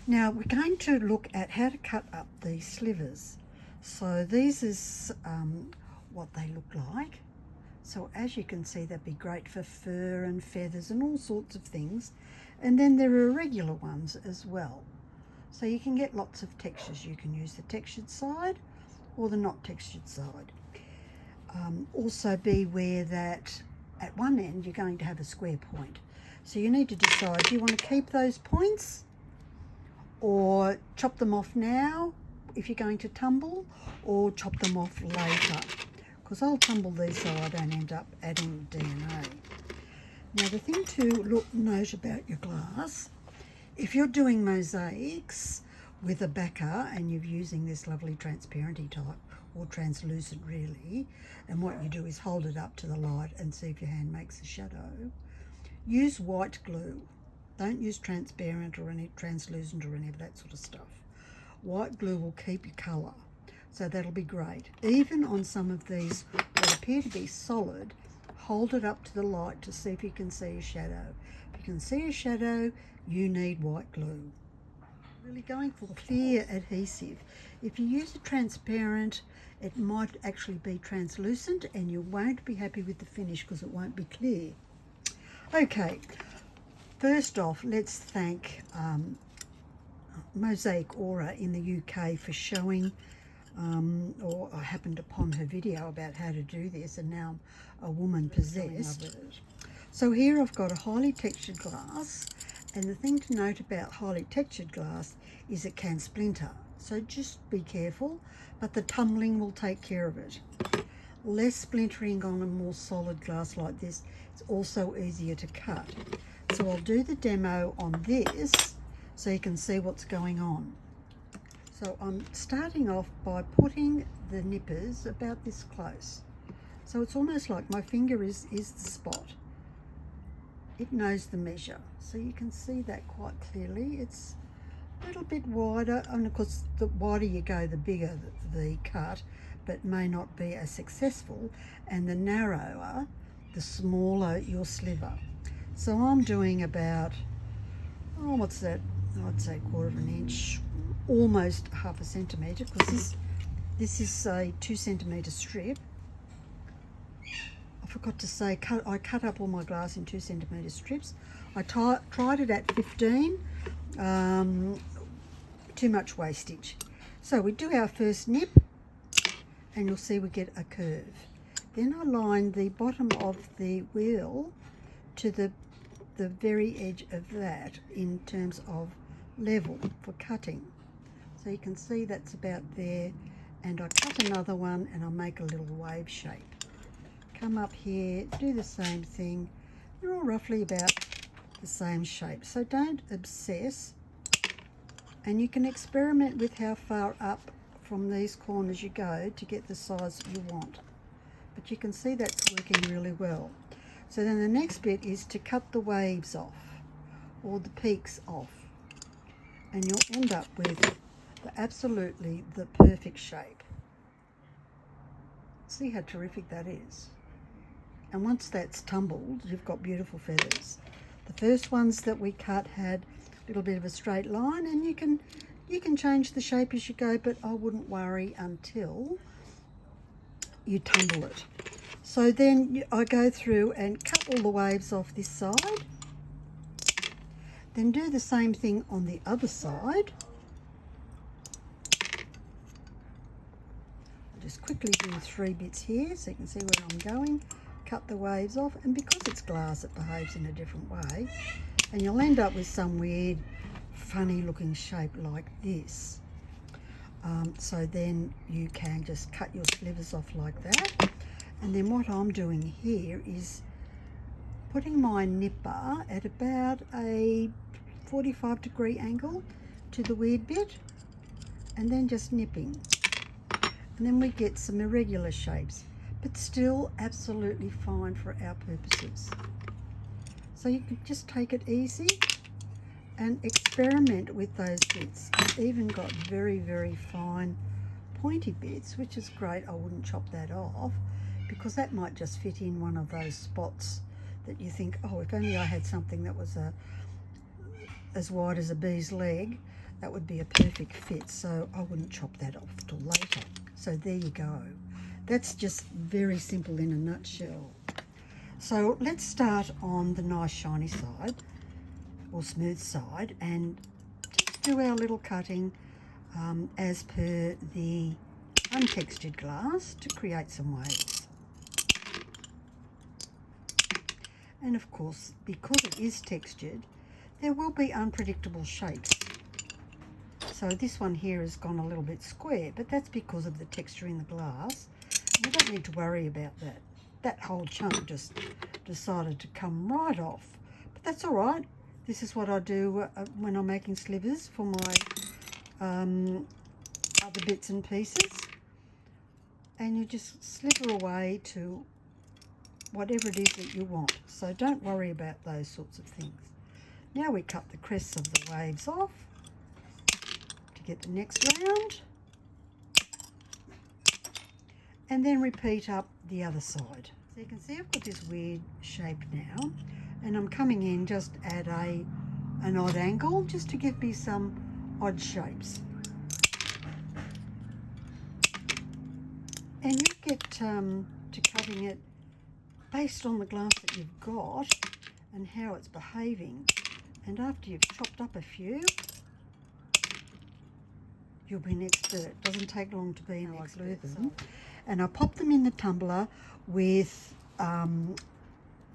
Now we're going to look at how to cut up these slivers. So these is what they look like. So as you can see, they'd be great for fur and feathers and all sorts of things. And then there are irregular ones as well. So you can get lots of textures. You can use the textured side or the not textured side. Also be aware that at one end you're going to have a square point. So you need to decide, do you want to keep those points or chop them off now if you're going to tumble, or chop them off later? Because I'll tumble these so I don't end up adding DNA. Now the thing to note about your glass, if you're doing mosaics with a backer and you're using this lovely transparency type, or translucent really, and what you do is hold it up to the light and see if your hand makes a shadow, use white glue. Don't use transparent or any translucent or any of that sort of stuff. White glue will keep your colour, so that'll be great. Even on some of these that appear to be solid, hold it up to the light to see if you can see a shadow. If you can see a shadow, you need white glue. Really going for clear adhesive. If you use a transparent, it might actually be translucent and you won't be happy with the finish because it won't be clear. Okay, first off, let's thank MosaicAura in the UK for showing, or I happened upon her video about how to do this, and now I'm a woman possessed. So here I've got a highly textured glass, and the thing to note about highly textured glass is it can splinter. So just be careful, but the tumbling will take care of it. Less splintering on a more solid glass like this. It's also easier to cut. So I'll do the demo on this so you can see what's going on. So I'm starting off by putting the nippers about this close. So it's almost like my finger is the spot. It knows the measure. So you can see that quite clearly. It's a little bit wider, and of course the wider you go the bigger the cut, but may not be as successful, and the narrower the smaller your sliver. So I'm doing about, oh, what's that, I'd say 1/4 inch, almost 1/2 centimetre, because this is a 2 centimetre strip. I forgot to say, I cut up all my glass in 2 centimetre strips. I tried it at 15, too much wastage. So we do our first nip, and you'll see we get a curve. Then I line the bottom of the wheel to the very edge of that in terms of level for cutting. So you can see that's about there, and I cut another one and I'll make a little wave shape. Come up here, do the same thing. They're all roughly about the same shape, so don't obsess, and you can experiment with how far up from these corners you go to get the size you want. But you can see that's working really well. So then the next bit is to cut the waves off, or the peaks off, and you'll end up with absolutely the perfect shape. See how terrific that is? And once that's tumbled, you've got beautiful feathers. The first ones that we cut had a little bit of a straight line, and you can change the shape as you go, but I wouldn't worry until you tumble it. So then I go through and cut all the waves off this side, then do the same thing on the other side. I'll just quickly do 3 bits here so you can see where I'm going. Cut the waves off, and because it's glass it behaves in a different way, and you'll end up with some weird funny looking shape like this. So then you can just cut your slivers off like that, and then what I'm doing here is putting my nipper at about a 45-degree angle to the weird bit, and then just nipping, and then we get some irregular shapes, but still absolutely fine for our purposes. So you can just take it easy and experiment with those bits. I've even got very, very fine pointy bits, which is great. I wouldn't chop that off because that might just fit in one of those spots that you think, oh, if only I had something that was as wide as a bee's leg, that would be a perfect fit, so I wouldn't chop that off till later. So there you go. That's just very simple in a nutshell. So let's start on the nice shiny side or smooth side and just do our little cutting as per the untextured glass to create some waves. And of course, because it is textured, there will be unpredictable shapes. So this one here has gone a little bit square, but that's because of the texture in the glass. We don't need to worry about that. That whole chunk just decided to come right off. But that's all right. This is what I do when I'm making slivers for my other bits and pieces. And you just sliver away to whatever it is that you want. So don't worry about those sorts of things. Now we cut the crests of the waves off to get the next round. And then repeat up the other side. So you can see I've got this weird shape now, and I'm coming in just at an odd angle just to give me some odd shapes. And you get to cutting it based on the glass that you've got and how it's behaving. And after you've chopped up a few, you'll be an expert. It doesn't take long to be an expert. And I pop them in the tumbler with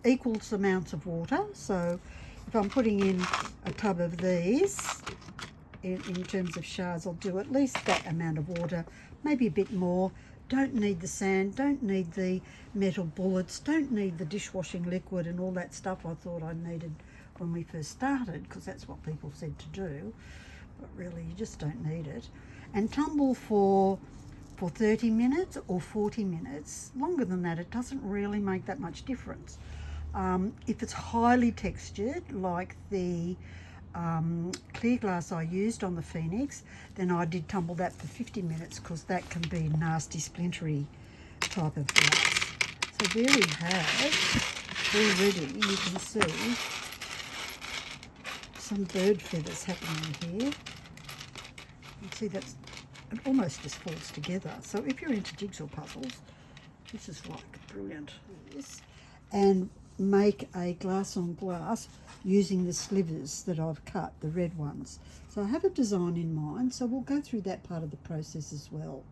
equal amounts of water. So if I'm putting in a tub of these, in terms of shards, I'll do at least that amount of water, maybe a bit more. Don't need the sand, don't need the metal bullets, don't need the dishwashing liquid and all that stuff I thought I needed when we first started, because that's what people said to do, but really you just don't need it. And tumble for 30 minutes or 40 minutes. Longer than that, it doesn't really make that much difference. If it's highly textured, like the clear glass I used on the Phoenix, then I did tumble that for 50 minutes because that can be nasty splintery type of glass. So there we have, already you can see some bird feathers happening here. You can see that's, it almost just falls together. So if you're into jigsaw puzzles, this is like brilliant. And make a glass on glass using the slivers that I've cut, the red ones. So I have a design in mind, so we'll go through that part of the process as well.